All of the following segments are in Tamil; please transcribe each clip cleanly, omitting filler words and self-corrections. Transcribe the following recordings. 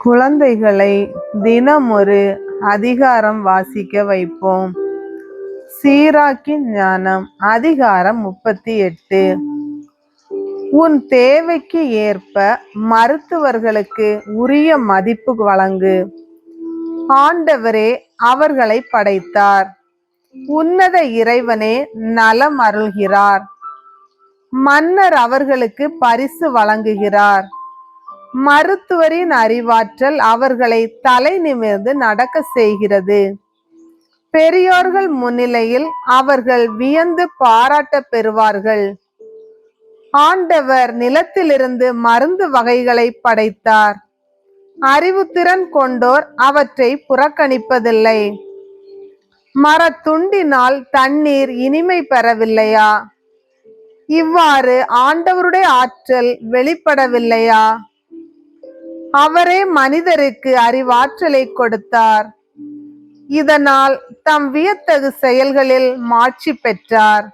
குழந்தைகளை தினம் ஒரு அதிகாரம் வாசிக்க வைப்போம். சீராக்கின் ஞானம் அதிகாரம் 38. உன் தேவைக்கு ஏற்ப மருத்துவர்களுக்கு உரிய மதிப்பு வழங்கு. ஆண்டவரே அவர்களை படைத்தார். உன்னத இறைவனே நலம் அருள்கிறார். மன்னர் அவர்களுக்கு பரிசு வழங்குகிறார். மருத்துவரின் அறிவாற்றல் அவர்களை தலை நிமிர்ந்து நடக்க செய்கிறது. பெரியோர்கள் முன்னிலையில் அவர்கள் வியந்து பாராட்ட பெறுவார்கள். ஆண்டவர் நிலத்திலிருந்து மருந்து வகைகளை படைத்தார். அறிவுத்திறன் கொண்டோர் அவற்றை புறக்கணிப்பதில்லை. மரத்துண்டினால் தண்ணீர் இனிமை பெறவில்லையா? இவ்வாறு ஆண்டவருடைய ஆற்றல் வெளிப்படவில்லையா? அவரே மனிதருக்கு அறிவாற்றலை கொடுத்தார். இதனால் தம் வியத்தகு செயல்களில் மாட்சி பெற்றார்.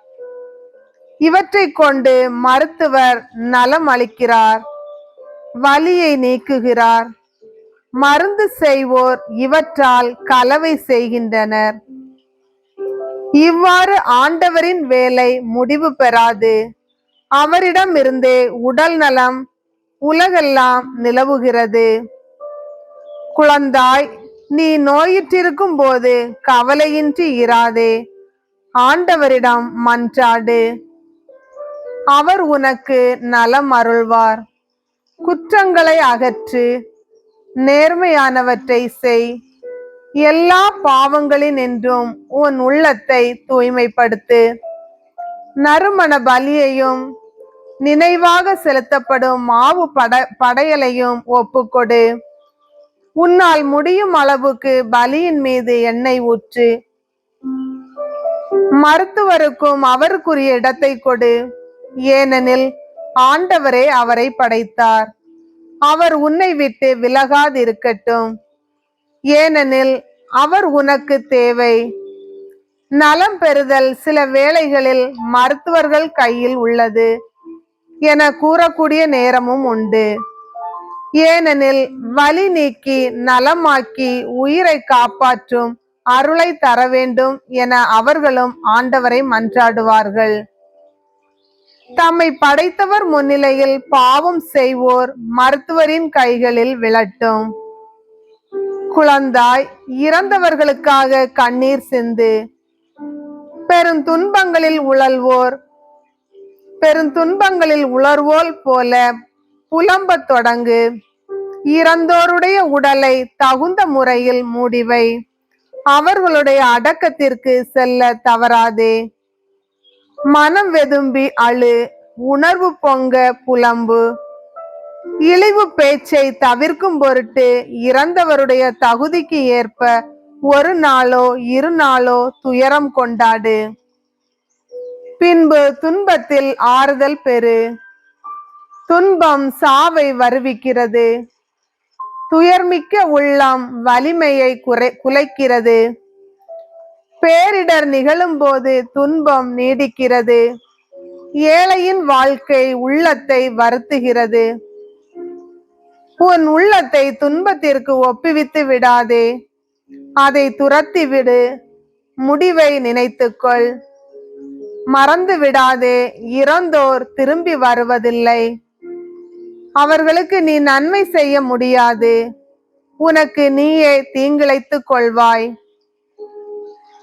இவற்றை கொண்டு மருத்துவர் நலம் அளிக்கிறார், வலியை நீக்குகிறார். மருந்து செய்வோர் இவற்றால் கலவை செய்கின்றனர். இவ்வாறு ஆண்டவரின் வேலை முடிவு பெறாது. அவரிடம் இருந்தே உடல் நலம் உலகெல்லாம் நிலவுகிறது. குழந்தாய், நீ நோயுற்றிருக்கும் போது கவலையின்றி இராதே. ஆண்டவரிடம் மன்றாடு, அவர் உனக்கு நலம் அருள்வார். குற்றங்களை அகற்று, நேர்மையானவற்றை செய். எல்லா பாவங்களினின்றும் உன் உள்ளத்தை தூய்மைப்படுத்து. நறுமண பலியையும் நினைவாக செலுத்தப்படும் மாவு படையலையும் ஒப்புக்கொடு. உன்னால் முடியும் அளவுக்கு பலியின் மீது எண்ணெய் ஊற்று. மருத்துவருக்கும் அவருக்குரிய இடத்தை கொடு. ஏனெனில் ஆண்டவரே அவரை படைத்தார். அவர் உன்னை விட்டு விலகாதிருக்கட்டும். ஏனெனில் அவர் உனக்கு தேவை. நலம் பெறுதல் சில வேளைகளில் மருத்துவர்கள் கையில் உள்ளது என கூறக்கூடிய நேரமும் உண்டு. ஏனெனில் வலி நீக்கி நலமாக்கி உயிரை காப்பாற்றும் அருளை தர வேண்டும் என அவர்களும் ஆண்டவரை மன்றாடுவார்கள். தம்மை படைத்தவர் முன்னிலையில் பாவம் செய்வோர் மருத்துவரின் கைகளில் விழட்டும். குழந்தாய், இறந்தவர்களுக்காக கண்ணீர் சிந்து. பெருந்துன்பங்களில் உளர்வோல் போல புலம்பத் தொடங்கு. இறந்தோருடைய உடலை தகுந்த முறையில் மூடிவை. அவர்களுடைய அடக்கத்திற்கு செல்ல தவறாதே. மனம் வெதும்பி அழு, உணர்வு பொங்க புலம்பு. இழிவு பேச்சை தவிர்க்கும் பொருட்டு இறந்தவருடைய தகுதிக்கு ஏற்ப ஒரு நாளோ 2 நாளோ துயரம் கொண்டாடு. பின்பு துன்பத்தில் ஆறுதல் பெறு. துன்பம் சாவை வருவிக்கிறது. துயர்மிக்க உள்ளம் வலிமையை குலைக்கிறது. பேரிடர் நிகழும் போது துன்பம் நீடிக்கிறது. ஏழையின் வாழ்க்கை உள்ளத்தை வருத்துகிறது. உன் உள்ளத்தை துன்பத்திற்கு ஒப்புவித்து விடாதே. அதை துரத்தி விடு. முடிவை நினைத்துக்கொள். மறந்து விடாதே, இறந்தோர் திரும்பி வருவதில்லை. அவர்களுக்கு நீ நன்மை செய்ய முடியாது. உனக்கு நீயே தீங்கிழைத்துக் கொள்வாய்.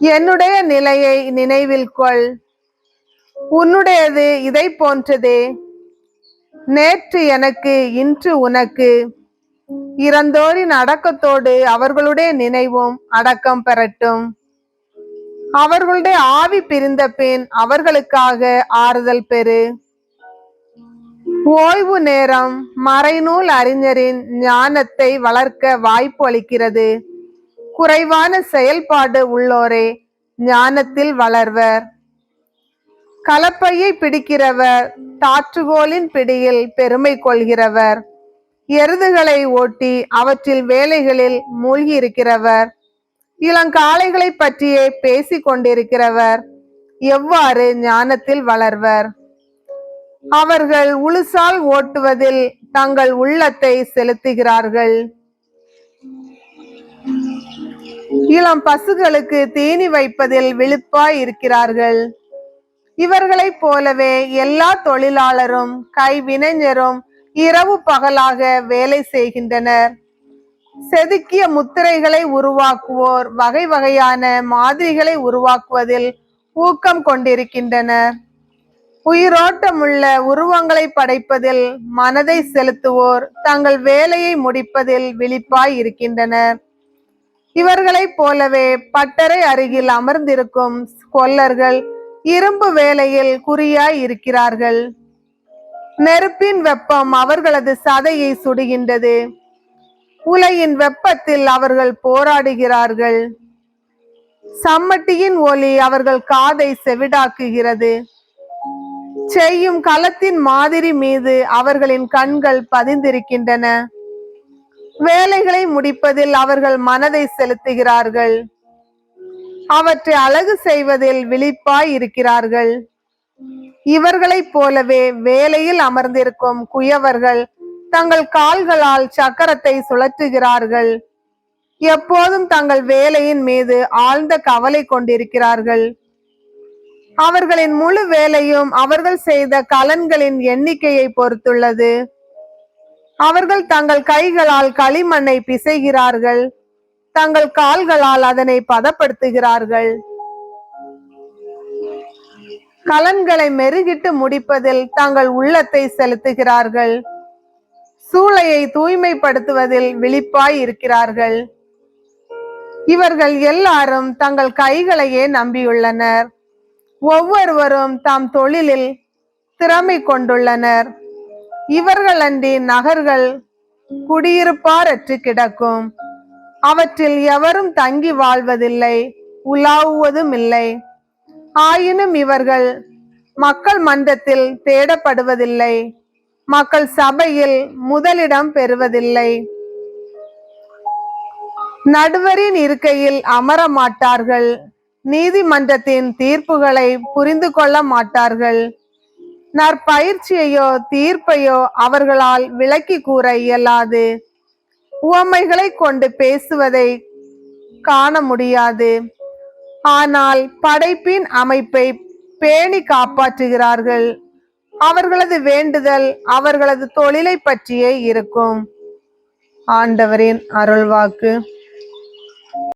என்னுடைய நிலையை நினைவில் கொள். உன்னுடையது இதை போன்றதே. நேற்று எனக்கு, இன்று உனக்கு. இறந்தோரின் அடக்கத்தோடு அவர்களுடைய நினைவும் அடக்கம் பெறட்டும். அவர்களுடைய ஆவி பிரிந்த பின் அவர்களுக்காக ஆறுதல் பெறு. ஓய்வு நேரம் மறைநூல் அறிஞரின் ஞானத்தை வளர்க்க வாய்ப்பு அளிக்கிறது. குறைவான செயல்பாடு உள்ளோரே ஞானத்தில் வளர்வர். கலப்பையை பிடிக்கிறவர் தாற்றுகோலின் பிடியில் பெருமை கொள்கிறவர். எருதுகளை ஓட்டி அவற்றில் வேலைகளில் மூழ்கி இருக்கிறவர். இளங்காளைகளை பற்றியே பேசிக் கொண்டிருக்கிறவர் எவ்வாறு ஞானத்தில் வளர்வர்? அவர்கள் உழுசால் ஓட்டுவதில் தங்கள் உள்ளத்தை செலுத்துகிறார்கள். இளம் பசுகளுக்கு தீனி வைப்பதில் விழிப்பாய் இருக்கிறார்கள். இவர்களைப் போலவே எல்லா தொழிலாளரும் கைவினைஞரும் இரவு பகலாக வேலை செய்கின்றனர். செதுக்கிய முத்திரைகளை உருவாக்குவோர் வகை வகையான மாதிரிகளை உருவாக்குவதில் ஊக்கம் கொண்டிருக்கின்றனர். உயிரோட்டமுள்ள உருவங்களை படைப்பதில் மனதை செலுத்துவோர் தங்கள் வேலையை முடிப்பதில் விழிப்பாய் இருக்கின்றனர். இவர்களைப் போலவே பட்டறை அருகில் அமர்ந்திருக்கும் கொல்லர்கள் இரும்பு வேலையில் குறியாய் இருக்கிறார்கள். நெருப்பின் வெப்பம் அவர்களது சதையை சுடுகின்றது. உலையின் வெப்பத்தில் அவர்கள் போராடுகிறார்கள். சம்மட்டியின் ஒலி அவர்கள் காதை செவிடாக்குகிறது. செய்யும் களத்தின் மாதிரி மீது அவர்களின் கண்கள் பதிந்திருக்கின்றன. வேலைகளை முடிப்பதில் அவர்கள் மனதை செலுத்துகிறார்கள். அவற்றை அழகு செய்வதில் விழிப்பாய் இருக்கிறார்கள். இவர்களைப் போலவே வேலையில் அமர்ந்திருக்கும் குயவர்கள் தங்கள் கால்களால் சக்கரத்தை சுழற்றுகிறார்கள். எப்போதும் தங்கள் வேலையின் மீது ஆழ்ந்த கவலை கொண்டிருக்கிறார்கள். அவர்களின் முழு வேலையும் அவர்கள் செய்த கலன்களின் எண்ணிக்கையை பொறுத்துள்ளது. அவர்கள் தங்கள் கைகளால் களிமண்ணை பிசைகிறார்கள். தங்கள் கால்களால் அதனை பதப்படுத்துகிறார்கள். கலன்களை மெருகிட்டு முடிப்பதில் தங்கள் உள்ளத்தை செலுத்துகிறார்கள். சூளையை தூய்மைப்படுத்துவதில் விழிப்பாய் இருக்கிறார்கள். இவர்கள் எல்லாரும் தங்கள் கைகளையே நம்பியுள்ளனர். ஒவ்வொருவரும் தாம் தொழிலில் திறமை கொண்டுள்ளனர். இவர்கள் அன்றி நகர்கள் குடியிருப்பாரற்று கிடக்கும். அவற்றில் எவரும் தங்கி வாழ்வதில்லை, உலாவுவதும் இல்லை. ஆயினும் இவர்கள் மக்கள் மன்றத்தில் தேடப்படுவதில்லை, மக்கள் சபையில் முதலிடம் பெறுவதில்லை. நடுவரின் இருக்கையில் அமர மாட்டார்கள். நீதிமன்றத்தின் தீர்ப்புகளை புரிந்து கொள்ள மாட்டார்கள். நற்பயிற்சியையோ தீர்ப்பையோ அவர்களால் விளக்கி கூற இயலாது. உவமைகளை கொண்டு பேசுவதை காண முடியாது. ஆனால் படைப்பின் அமைப்பை பேணி காப்பாற்றுகிறார்கள். அவர்களது வேண்டுதல் அவர்களது தொழிலை பற்றியே இருக்கும். ஆண்டவரின் அருள்வாக்கு.